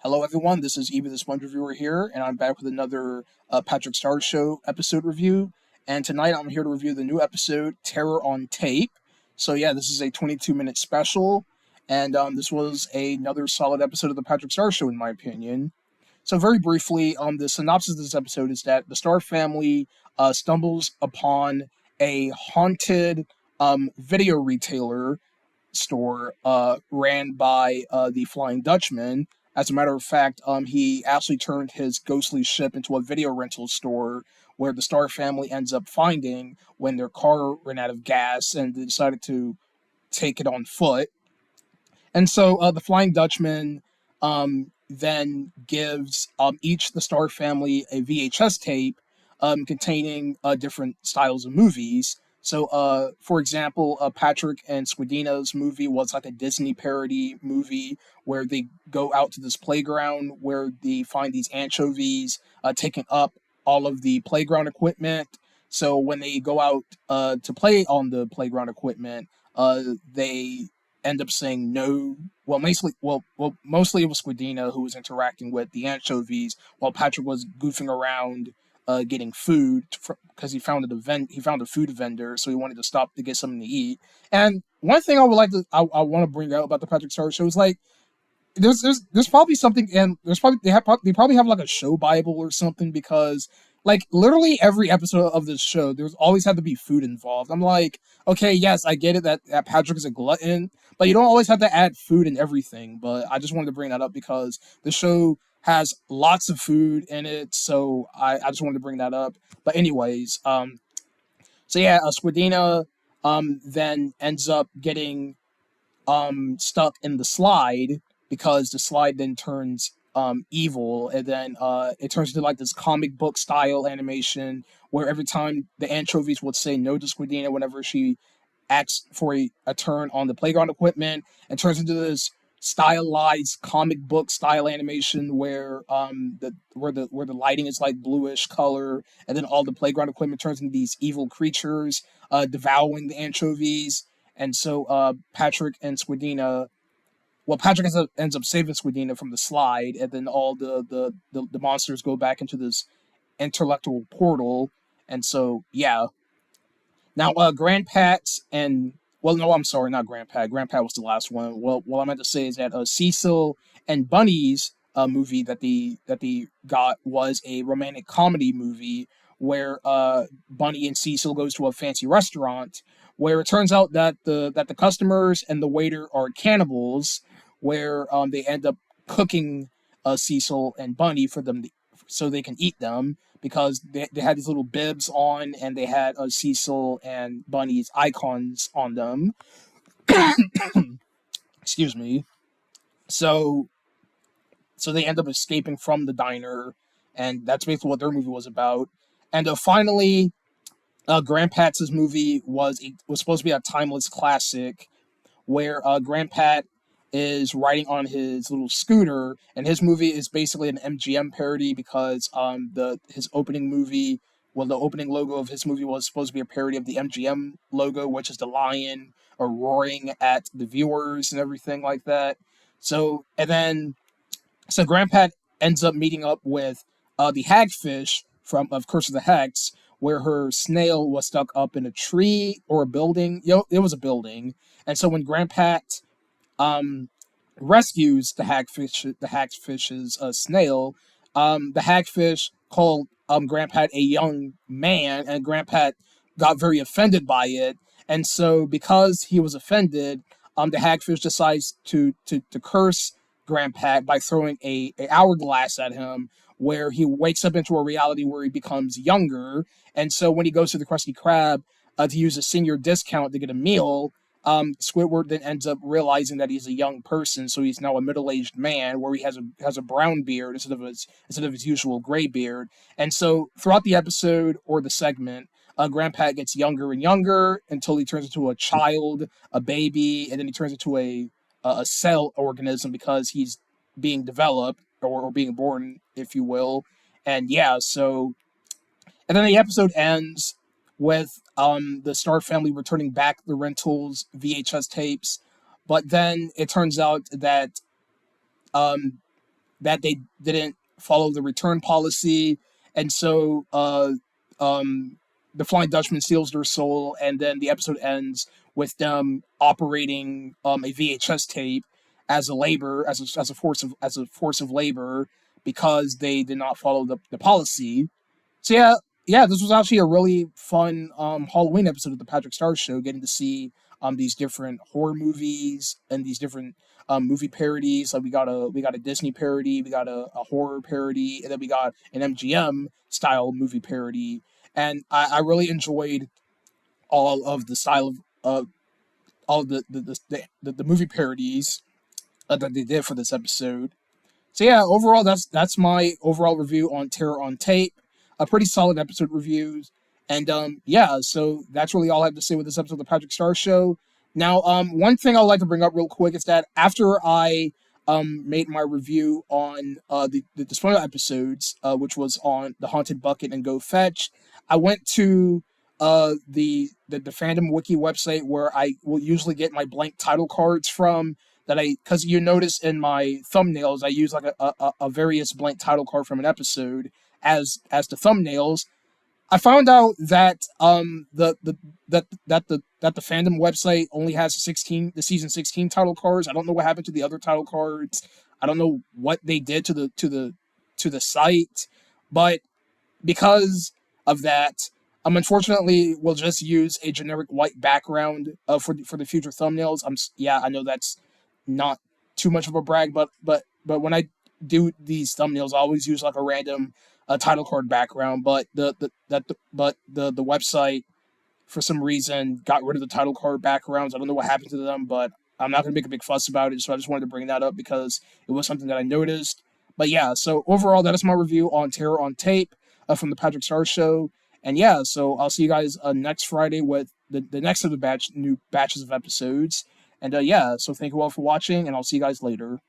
Hello, everyone. This is Eva the Sponge Reviewer here, and I'm back with another Patrick Star Show episode review. And tonight I'm here to review the new episode, Terror on Tape. So, yeah, this is a 22-minute special, and this was another solid episode of the Patrick Star Show, in my opinion. So, very briefly, the synopsis of this episode is that the Star family stumbles upon a haunted video retailer store ran by the Flying Dutchman. As a matter of fact, he actually turned his ghostly ship into a video rental store where the Star family ends up finding when their car ran out of gas and they decided to take it on foot. And so the Flying Dutchman then gives each the Star family a VHS tape containing different styles of movies. So, for example, Patrick and Squidina's movie was like a Disney parody movie where they go out to this playground where they find these anchovies taking up all of the playground equipment. So when they go out to play on the playground equipment, they end up saying no. Mostly it was Squidina who was interacting with the anchovies, while Patrick was goofing around, getting food because he found a food vendor, so he wanted to stop to get something to eat. And one thing I want to bring out about the Patrick Star Show is like there's probably something, and they probably have like a show bible or something, because like literally every episode of this show there's always had to be food involved. I'm like, okay, yes, I get it that Patrick is a glutton, but you don't always have to add food in everything. But I just wanted to bring that up because the show has lots of food in it, so I just wanted to bring that up. But anyways, so yeah, Squidina then ends up getting stuck in the slide because the slide then turns evil, and then it turns into like this comic book style animation where every time the anchovies would say no to Squidina whenever she asks for a turn on the playground equipment, it turns into this stylized comic book style animation where the lighting is like bluish color, and then all the playground equipment turns into these evil creatures devouring the anchovies. And so Patrick and Squidina, Patrick ends up saving Squidina from the slide, and then all the monsters go back into this intellectual portal. And so, yeah. Now, Grandpat and no, I'm sorry, not Grandpat. Grandpat was the last one. Well, what I meant to say is that Cecil and Bunny's movie that they got was a romantic comedy movie where Bunny and Cecil goes to a fancy restaurant where it turns out that the customers and the waiter are cannibals, where they end up cooking Cecil and Bunny for them so they can eat them, because they had these little bibs on and they had Cecil and Bunny's icons on them. Excuse me. So so they end up escaping from the diner, and that's basically what their movie was about. And finally, Grandpat's movie was supposed to be a timeless classic where Grandpat is riding on his little scooter, and his movie is basically an MGM parody because the opening logo of his movie was supposed to be a parody of the MGM logo, which is the lion roaring at the viewers and everything like that. So and then so Grandpat ends up meeting up with the hagfish from of Curse of the Hex, where her snail was stuck up in a tree or a building. It was a building, and so when Grandpat um, rescues the hagfish's snail, the hagfish called Grandpat a young man, and Grandpat got very offended by it, and so because he was offended, the hagfish decides to curse Grandpat by throwing a hourglass at him, where he wakes up into a reality where he becomes younger, and so when he goes to the Krusty Krab to use a senior discount to get a meal, Squidward then ends up realizing that he's a young person, so he's now a middle-aged man, where he has a brown beard instead of his usual gray beard. And so throughout the episode or the segment, Grandpa gets younger and younger until he turns into a child, a baby, and then he turns into a cell organism because he's being developed, or being born, if you will. And yeah, so and then the episode ends with the Star family returning back the rentals VHS tapes, but then it turns out that um, that they didn't follow the return policy, and so the Flying Dutchman steals their soul, and then the episode ends with them operating a VHS tape as a labor as a force of labor because they did not follow the policy. So yeah, this was actually a really fun Halloween episode of the Patrick Star Show, getting to see these different horror movies and these different movie parodies. Like we got a Disney parody, we got a horror parody, and then we got an MGM style movie parody. And I really enjoyed all of the style of all of the movie parodies that they did for this episode. So yeah, overall, that's my overall review on Terror on Tape. A pretty solid episode reviews, and yeah, so that's really all I have to say with this episode of the Patrick Star Show. Now, one thing I'd like to bring up real quick is that after I made my review on the spoiler episodes, which was on the Haunted Bucket and Go Fetch, I went to the fandom wiki website where I will usually get my blank title cards from, that I, because you notice in my thumbnails I use like a various blank title card from an episode as the thumbnails. I found out that the fandom website only has the season 16 title cards. I don't know what happened to the other title cards. I don't know what they did to the site, but because of that, unfortunately will just use a generic white background for the future thumbnails. Yeah, I know that's not too much of a brag, but when I do these thumbnails, I always use like a random title card background. But the website for some reason got rid of the title card backgrounds. I don't know what happened to them, but I'm not gonna make a big fuss about it. So I just wanted to bring that up because it was something that I noticed. But yeah, so overall, that is my review on Terror on Tape from the Patrick Star Show. And yeah, so I'll see you guys next Friday with the next of the new batches of episodes. And yeah, so thank you all for watching, and I'll see you guys later.